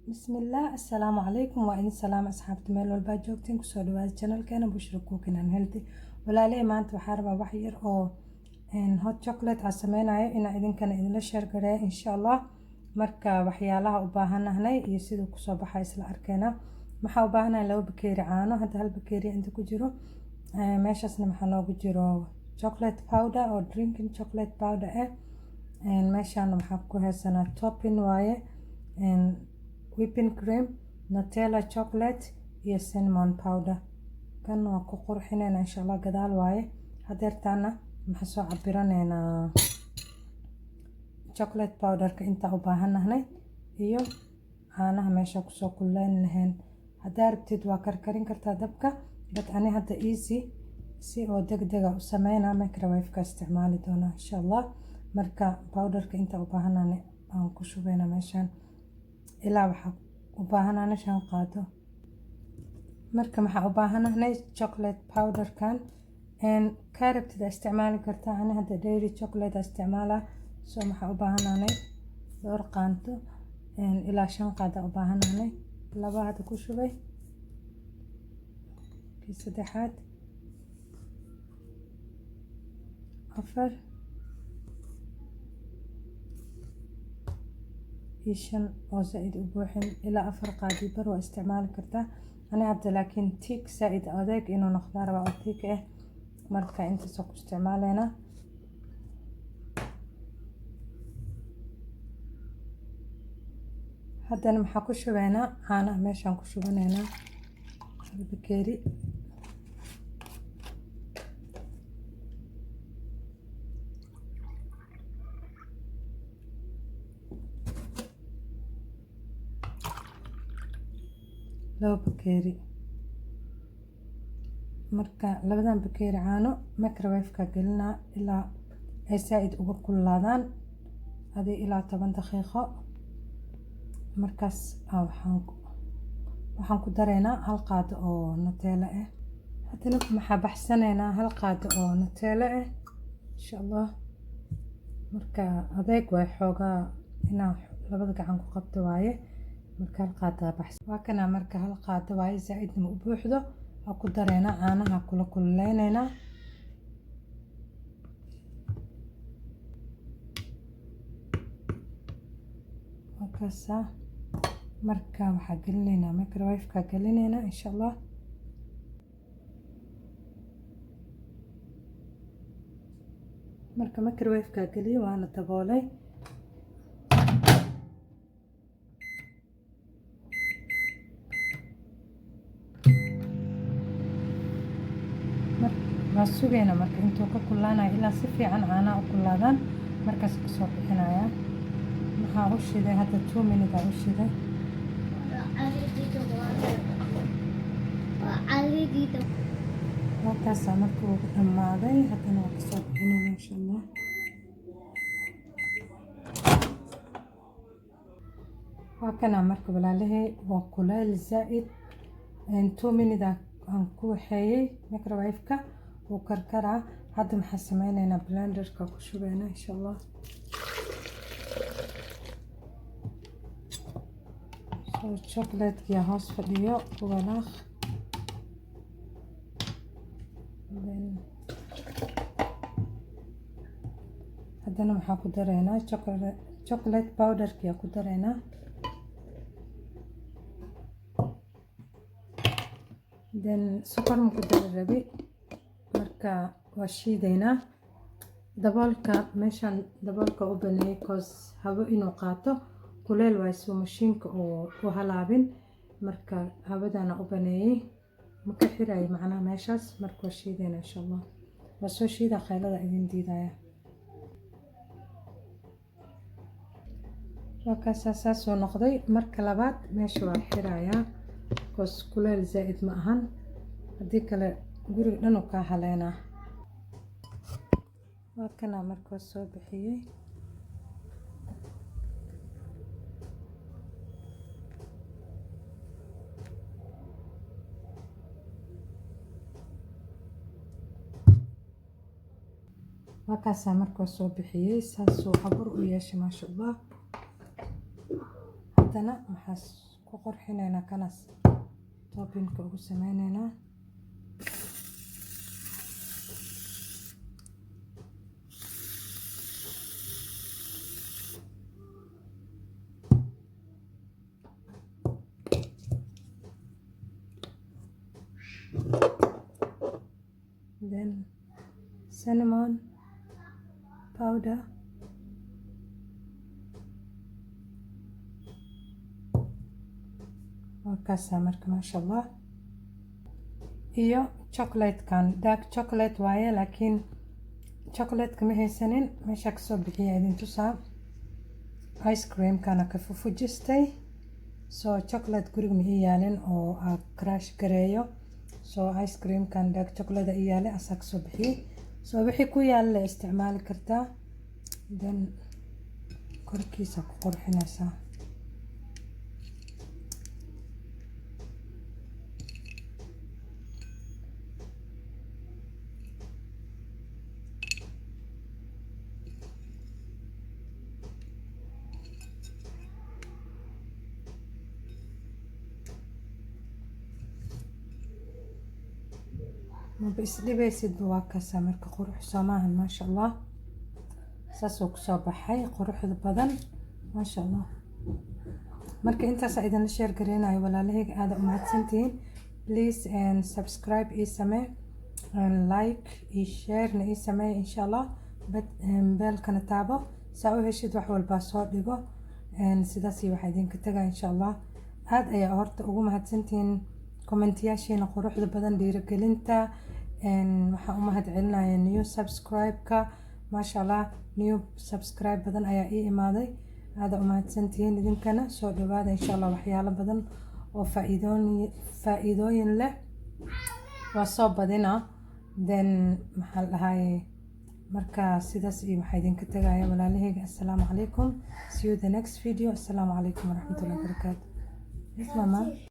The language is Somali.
بسم الله السلام عليكم وإن السلام أصحابتي meel walba joogtiin kusoo dhawaada channelkeena Bushra Cooking and Healthy walaalay maanta waxaan rabaa wax yar oo hot chocolate aan sameynayo inaan idinkana idinla share gareeyo insha Allah marka waxyaalaha u baahanahay iyo sidoo kusoo baxay isla arkeena maxaa u baahanahay 2 bakeeri caano hadda hal bakeeri inta ku jiro meeshasna maxaa noogu jiro chocolate powder oo drinking chocolate powder meeshaan maxaa ku haysanaa topping waaye whipping cream Nutella chocolate iyo cinnamon powder kan waa ku qurxinayna insha Allah gadaal waaye hadeertaana maxaa soo cabiranayna chocolate powder ka inta u baahanahay iyo caanaha meesha ku soo kuleyn lahayn hadaa rabtid waa karkarin kartaa dabka dad ani hadda easy si oo degdeg ah u sameeyna microwave ka isticmaali doona insha Allah marka powder ka inta u baahanahay aan ku shubeyna meeshan ilaa waxa u baahanahay 5 qaado marka maxaa u baahanahay chocolate powder kan karabtida isticmaali kartaa ani hadda dairy chocolate isticmaala soo maxaa u baahanahay 2 qaanto ilaa 5 qaado u baahanahay laba hada ku shubay kii saddexaad 4 5 oo zaid u buuxin ilaa 4 qaadi bar waa isticmaali kartaa ani hadda laakiin tick zaid adeeg inuu noqdo rabaa oo tick marka inta soo ku isticmaaleyna haddana maxaa ku shubeynaa caanaha meeshaan ku shubaneynaa hal bakeeri laba bakeeri marka labadan bakeeri caano microwave ka gelinaa ilaa ay zaid uga kululaadaan hadii ilaa 10 daqiiqo markaas waxaan ku dareynaa hal qaado oo Nutella hadana maxaa baxsaneynaa hal qaado oo Nutella insha Allah marka adeeg way xoogaa inaa labada gacan ku qabto waaye marka hal qaado baxsan waa kana marka hal qaado waaye zaid ma u buuxdo waa ku dareynaa caanaha kula kululeynayna wakasa marka waxaa gelinaynaa microwave ka gelinaynaa insha Allah marka microwave ka geliyo waana daboolay waa sugayna marka intuu ka kululaanayo ilaa si fiican caanaha u kululaadaan markaas ka soo bixinaya maxaa u shiday hadda 2 minutes u shiday markaas markuu ugu dhamaaday haddana waa kasoo bixinayna insha Allah waa kana marka walaalahay waa kuleyl zaid 2 minutes aan ku waxeeyay microwave ka uu karkaraa hadda maxaa sameynaynaa blender ka ku shubayna insha Allah chocolate ki hoos fadhiyo walaaq haddana maxaa ku dareynaa chocolate powder ki ku dareynaa sokor ma ku darabi marka waa shiidaynaa daboolka meeshaan daboolka u baneeyay cause hawo inuu qaato kuleel waa soo mashiinka oo halaabin marka hawadana u baneeyay ma ka xiray macnaha meeshaas marka waa shiidaynaa insha Allah waa soo shiida qaylada idin diidaya waa ka soo noqday marka labaad meesha waa xirayaa cause kuleel zaid ma ahan hadii kale guriga dhan uu ka haleynaa waa kana marka soo bixiyay waa kaasa marka soo bixiyay saasoo abur u yeeshay ma sha Allah haddana maxaa ku qurxineynaa kanas toppingka ugu sameyneynaa. Then cinnamon powder, وكاسة مركة ما شاء الله. iyo chocolatekan dark chocolate waaye laakiin chocolate kama haysanin meesha kasoo bixiya idin tusaa. ice cream kana ka fufujistay so chocolate guriga ma yaalin oo crash gareeyo so ice cream kan dark chocolate ay yaale asaa kasoo bixiyay so wixii ku yaala isticmaali kartaa. then korkiisa ku qurxinaysaa. ما بيسدبيسد واكاسا marka qurux soomahan ma sha Allah saasoo ku soo baxay quruxda badan ma sha Allah. marka intaas idin la share gareenayo walaalahayga aad u mahadsantihiin. please and subscribe ii samee and like ii share na ii samee insha Allah. beelkana taabo saa u heshid wax walba soo dhigo sidaas waxa idinka tagaa insha Allah. aad ayaa horta ugu mahadsantihiin kommentiyashiina quruxda badan dhiirigelinta waxaan u mahad celinayaa new subscribe-ka ma sha Allah. new subscribe badan ayaa ii imaaday aad u mahadsantihiin idinkana soo dhawaada insha Allah. waxyaalo badan oo faa'iidooyin leh waa soo badina then maxaa dhahay marka sidaas waxa idinka tagaya walaalahayga. assalaamu calaykum, see you the next video. assalaamu calaykum waraxmatullahi wabarakaatu. yes mama.